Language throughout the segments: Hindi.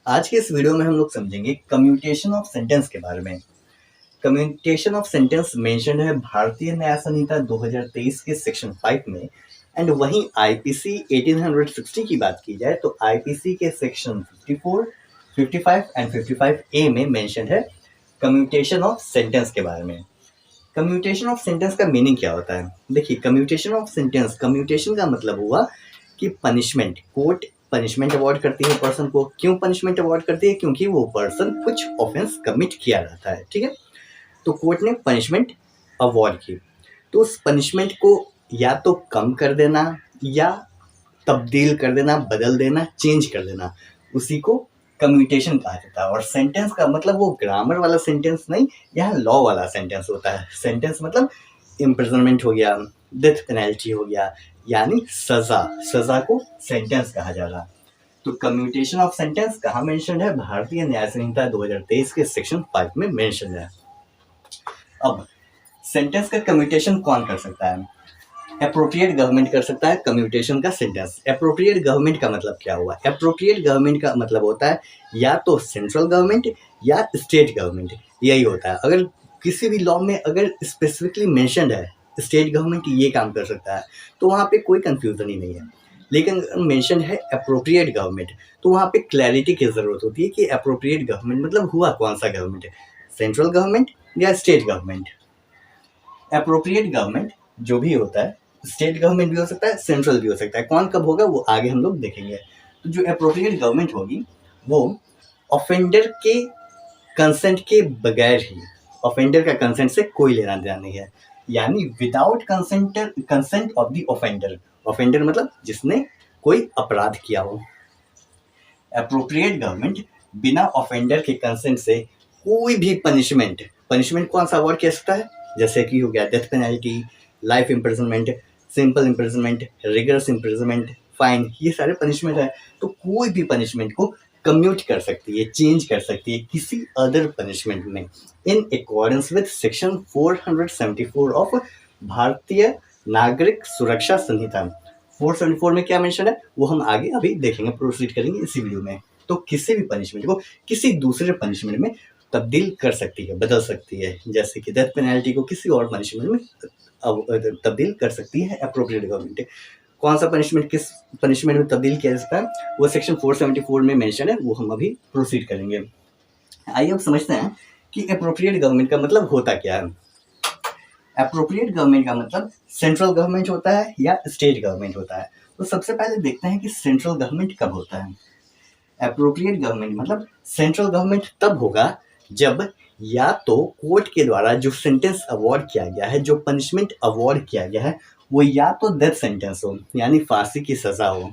आज के इस वीडियो में हम लोग समझेंगे कम्यूटेशन ऑफ सेंटेंस के बारे में। कम्यूटेशन ऑफ सेंटेंस मेंशन है भारतीय न्याय संहिता 2023 के सेक्शन 5 में। एंड वहीं आईपीसी 1860 की बात की जाए तो आईपीसी के सेक्शन 54, 55 एंड 55A में मेंशन है कम्यूटेशन ऑफ सेंटेंस के बारे में। कम्यूटेशन ऑफ सेंटेंस का मीनिंग क्या होता है? देखिए, कम्यूटेशन ऑफ सेंटेंस, कम्यूटेशन का मतलब हुआ कि पनिशमेंट, कोर्ट पनिशमेंट अवॉर्ड करती है पर्सन को। क्यों पनिशमेंट अवॉर्ड करती है? क्योंकि वो पर्सन कुछ ऑफेंस कमिट किया रहता है, ठीक है। तो कोर्ट ने पनिशमेंट अवॉर्ड की, तो उस पनिशमेंट को या तो कम कर देना या तब्दील कर देना, बदल देना, चेंज कर देना, उसी को कम्यूटेशन कहा जाता है। और सेंटेंस का मतलब वो ग्रामर वाला सेंटेंस नहीं, यहाँ लॉ वाला सेंटेंस होता है। सेंटेंस मतलब इम्प्रिजनमेंट हो गया, डेथ पेनल्टी हो गया, यानी सजा। सजा को सेंटेंस कहा जा रहा। तो कम्यूटेशन ऑफ सेंटेंस कहाँ मेंशन है? भारतीय न्याय संहिता 2023 के सेक्शन 5 में मेंशन है। अब सेंटेंस का कम्यूटेशन कौन कर सकता है? अप्रोप्रिएट गवर्नमेंट कर सकता है कम्यूटेशन का सेंटेंस। अप्रोप्रिएट गवर्नमेंट का मतलब क्या हुआ? अप्रोप्रिएट गवर्नमेंट का मतलब होता है या तो सेंट्रल गवर्नमेंट या स्टेट गवर्नमेंट, यही होता है। अगर किसी भी लॉ में अगर स्पेसिफिकली मेंशन्ड है स्टेट गवर्नमेंट ये काम कर सकता है, तो वहाँ पे कोई कंफ्यूजन ही नहीं है। लेकिन मेंशन है अप्रोप्रिएट गवर्नमेंट, तो वहाँ पे क्लैरिटी की ज़रूरत होती है कि अप्रोप्रिएट गवर्नमेंट मतलब हुआ कौन सा गवर्नमेंट है, सेंट्रल गवर्नमेंट या स्टेट गवर्नमेंट। अप्रोप्रिएट गवर्नमेंट जो भी होता है, स्टेट गवर्नमेंट भी हो सकता है, सेंट्रल भी हो सकता है। कौन कब होगा वो आगे हम लोग देखेंगे। तो जो अप्रोप्रिएट गवर्नमेंट होगी वो ऑफेंडर के कंसेंट के बगैर ही, ऑफेंडर का कंसेंट से कोई लेना देना नहीं है, यानी without consent of the offender. Offender मतलब जिसने कोई अपराध किया हो। अप्रोप्रिएट गवर्नमेंट बिना ऑफेंडर के कंसेंट से कोई भी पनिशमेंट कौन सा अवॉर्ड कर सकता है? जैसे कि हो गया death penalty, life imprisonment, simple imprisonment, rigorous imprisonment, fine, ये सारे पनिशमेंट है। तो कोई भी पनिशमेंट को कम्यूट कर सकती है, चेंज कर सकती है किसी अदर पनिशमेंट में, in accordance with section 474 of भारतीय नागरिक सुरक्षा संहिता। 474 में क्या मेंशन है वो हम आगे अभी देखेंगे, प्रोसीड करेंगे इसी वीडियो में। तो किसी भी पनिशमेंट को किसी दूसरे पनिशमेंट में तब्दील कर सकती है, बदल सकती है। जैसे कि डेथ पेनल्टी को किसी और पनिशमेंट में तब्दील कर सकती है अप्रोप्रिएट गवर्नमेंट। कौन सा पनिशमेंट किस पनिशमेंट में तब्दील किया जा सकता है वो सेक्शन 474 में मेंशन है, वो हम अभी प्रोसीड करेंगे। आइए अब समझते हैं कि अप्रोप्रिएट गवर्नमेंट का मतलब होता क्या है। अप्रोप्रिएट गवर्नमेंट का मतलब सेंट्रल गवर्नमेंट होता है या स्टेट गवर्नमेंट होता है। तो सबसे पहले देखते हैं कि सेंट्रल गवर्नमेंट कब होता है। अप्रोप्रिएट गवर्नमेंट मतलब सेंट्रल गवर्नमेंट तब होगा जब या तो कोर्ट के द्वारा जो सेंटेंस अवॉर्ड किया गया है, जो पनिशमेंट अवॉर्ड किया गया है, वो या तो डेथ सेंटेंस हो यानी फांसी की सजा हो,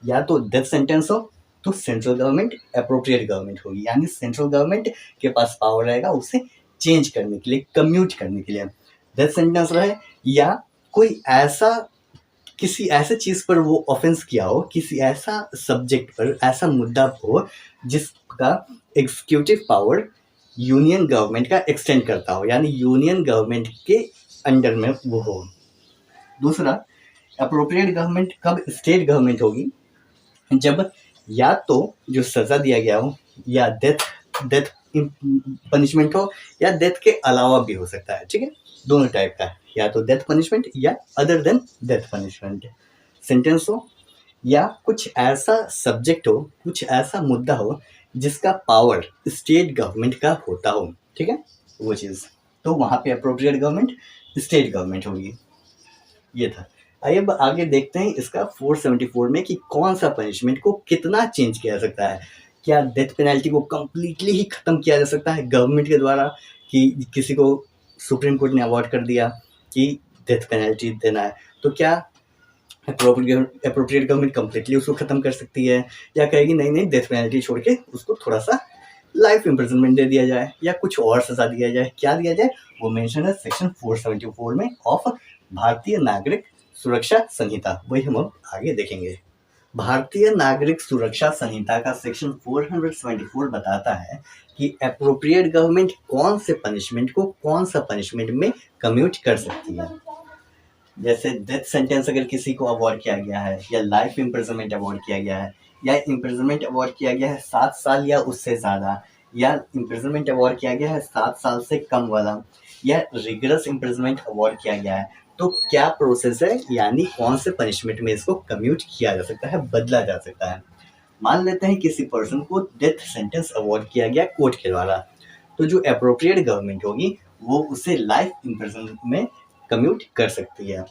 या तो डेथ सेंटेंस हो, तो सेंट्रल गवर्नमेंट अप्रोप्रिएट गवर्नमेंट होगी। यानी सेंट्रल गवर्नमेंट के पास पावर रहेगा उसे चेंज करने के लिए, कम्यूट करने के लिए। डेथ सेंटेंस रहे या कोई ऐसा किसी ऐसे चीज़ पर वो ऑफेंस किया हो, किसी ऐसा सब्जेक्ट पर, ऐसा मुद्दा हो जिसका एग्जीक्यूटिव पावर यूनियन गवर्नमेंट का एक्सटेंड करता हो, यानी यूनियन गवर्नमेंट के अंडर में वो हो। दूसरा, अप्रोप्रिएट गवर्नमेंट कब स्टेट गवर्नमेंट होगी? जब या तो जो सजा दिया गया हो या डेथ पनिशमेंट हो, या डेथ के अलावा भी हो सकता है, ठीक है, दोनों टाइप का, या तो डेथ पनिशमेंट या other than death punishment sentence हो, या कुछ ऐसा सब्जेक्ट हो, कुछ ऐसा मुद्दा हो जिसका पावर स्टेट गवर्नमेंट का होता हो, ठीक है, वो चीज़। तो वहाँ पे अप्रोप्रिएट गवर्नमेंट स्टेट गवर्नमेंट होगी। ये था। आइए अब आगे देखते हैं इसका 474 में कि कौन सा पनिशमेंट को कितना चेंज किया जा सकता है। क्या डेथ पेनल्टी को कम्प्लीटली ही ख़त्म किया जा सकता है गवर्नमेंट के द्वारा, कि किसी को सुप्रीम कोर्ट ने अवॉर्ड कर दिया कि डेथ पेनल्टी देना है, तो क्या अप्रोप्रिएट गवर्नमेंट कम्प्लीटली उसको ख़त्म कर सकती है, या कहेगी नहीं नहीं डेथ पेनल्टी छोड़ के उसको थोड़ा सा लाइफ इम्प्रिजनमेंट दे दिया जाए या कुछ और सजा दिया जाए? क्या दिया जाए वो मेंशन है सेक्शन 474 में ऑफ भारतीय नागरिक सुरक्षा संहिता, वही हम अब आगे देखेंगे। भारतीय नागरिक सुरक्षा संहिता का सेक्शन 474 बताता है कि अप्रोप्रिएट गवर्नमेंट कौन से पनिशमेंट को कौन सा पनिशमेंट में कम्यूट कर सकती है। जैसे डेथ सेंटेंस अगर किसी को अवॉर्ड किया गया है, या लाइफ इम्प्रिजनमेंट अवॉर्ड किया गया है, या इम्प्रिजनमेंट अवॉर्ड किया गया है 7 साल या उससे ज़्यादा, या इम्प्रिजनमेंट अवॉर्ड किया गया है 7 साल से कम वाला, या रिगरस इम्प्रिजनमेंट अवॉर्ड किया गया है, तो क्या प्रोसेस है, यानी कौन से पनिशमेंट में इसको कम्यूट किया जा सकता है, बदला जा सकता है। मान लेते हैं किसी पर्सन को डेथ सेंटेंस अवॉर्ड किया गया कोर्ट के द्वारा, तो जो अप्रोप्रिएट गवर्नमेंट होगी वो उसे लाइफ इम्प्रिजनमेंट में कम्यूट कर सकती है।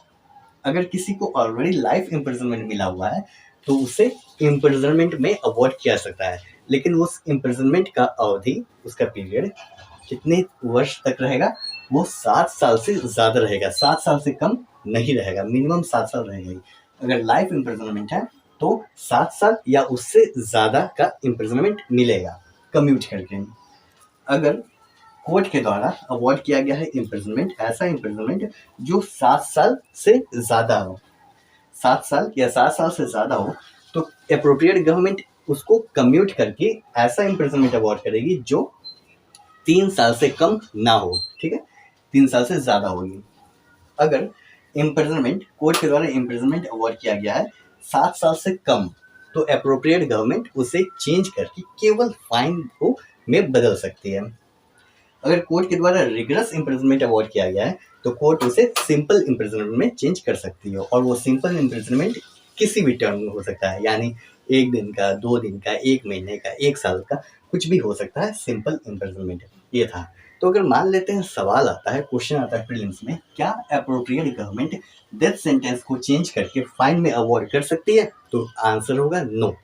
अगर किसी को ऑलरेडी लाइफ इम्प्रिजनमेंट मिला हुआ है तो उसे इम्प्रिजनमेंट में अवॉर्ड किया सकता है, लेकिन उस इम्प्रिजनमेंट का अवधि, उसका पीरियड कितने वर्ष तक रहेगा, वो 7 साल से ज़्यादा रहेगा, 7 साल से कम नहीं रहेगा, मिनिमम 7 साल रहेगा ही। अगर लाइफ इम्प्रिजनमेंट है तो 7 साल या उससे ज़्यादा का इम्प्रिजनमेंट मिलेगा कम्यूट करके। अगर कोर्ट के द्वारा अवॉर्ड किया गया है इम्प्रिजनमेंट, ऐसा इम्प्रिजनमेंट जो 7 साल से ज़्यादा हो, 7 साल या 7 साल से ज़्यादा हो, तो अप्रोप्रिएट गवर्नमेंट उसको कम्यूट करके ऐसा इम्प्रिजनमेंट अवॉर्ड करेगी जो 3 साल से कम ना हो, ठीक है, 3 साल से ज़्यादा होगी। अगर इम्प्रिजनमेंट कोर्ट के द्वारा इम्प्रिजनमेंट अवॉर्ड किया गया है 7 साल से कम, तो अप्रोप्रिएट गवर्नमेंट उसे चेंज करके केवल फाइन को में बदल सकती है। अगर कोर्ट के द्वारा रिगरस इम्प्रिजनमेंट अवॉर्ड किया गया है तो कोर्ट उसे सिंपल इम्प्रिजनमेंट में चेंज कर सकती है, और वो सिंपल इम्प्रिजनमेंट किसी भी टर्म में हो सकता है, यानी 1 दिन का, 2 दिन का, 1 महीने का, 1 साल का, कुछ भी हो सकता है सिंपल इम्प्रिजनमेंट। ये था। तो अगर मान लेते हैं सवाल आता है, क्वेश्चन आता है प्रीलिम्स में, क्या अप्रोप्रिएट गवर्नमेंट डेथ सेंटेंस को चेंज करके फाइन में अवॉर्ड कर सकती है, तो आंसर होगा नो।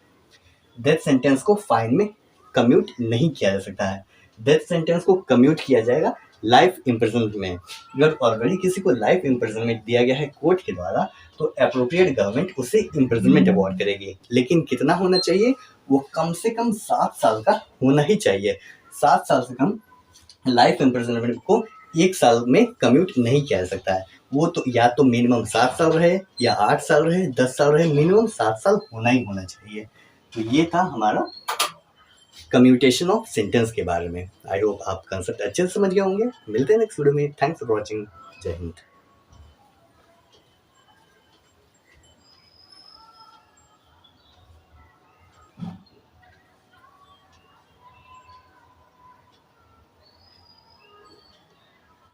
डेथ सेंटेंस को फाइन में कम्यूट नहीं किया जा सकता है। डेथ सेंटेंस को कम्यूट किया जाएगा लाइफ इम्प्रिजनमेंट में। अगर ऑलरेडी किसी को लाइफ इम्प्रिजनमेंट दिया गया है कोर्ट के द्वारा तो अप्रोप्रिएट गवर्नमेंट उसे इम्प्रिजनमेंट अवॉर्ड करेगी, लेकिन कितना होना चाहिए, वो कम से कम 7 साल का होना ही चाहिए। 7 साल से कम लाइफ इम्प्रिजनमेंट को 1 साल में कम्यूट नहीं किया जा सकता है। वो तो या तो मिनिमम 7 साल रहे, या 8 साल रहे, 10 साल रहे, मिनिमम 7 साल होना ही होना चाहिए। तो ये था हमारा कम्यूटेशन ऑफ सेंटेंस के बारे में। आई होप आप कंसेप्ट अच्छे से समझ गए होंगे। मिलते हैं नेक्स्ट वीडियो में। Thanks for watching. जय हिंद।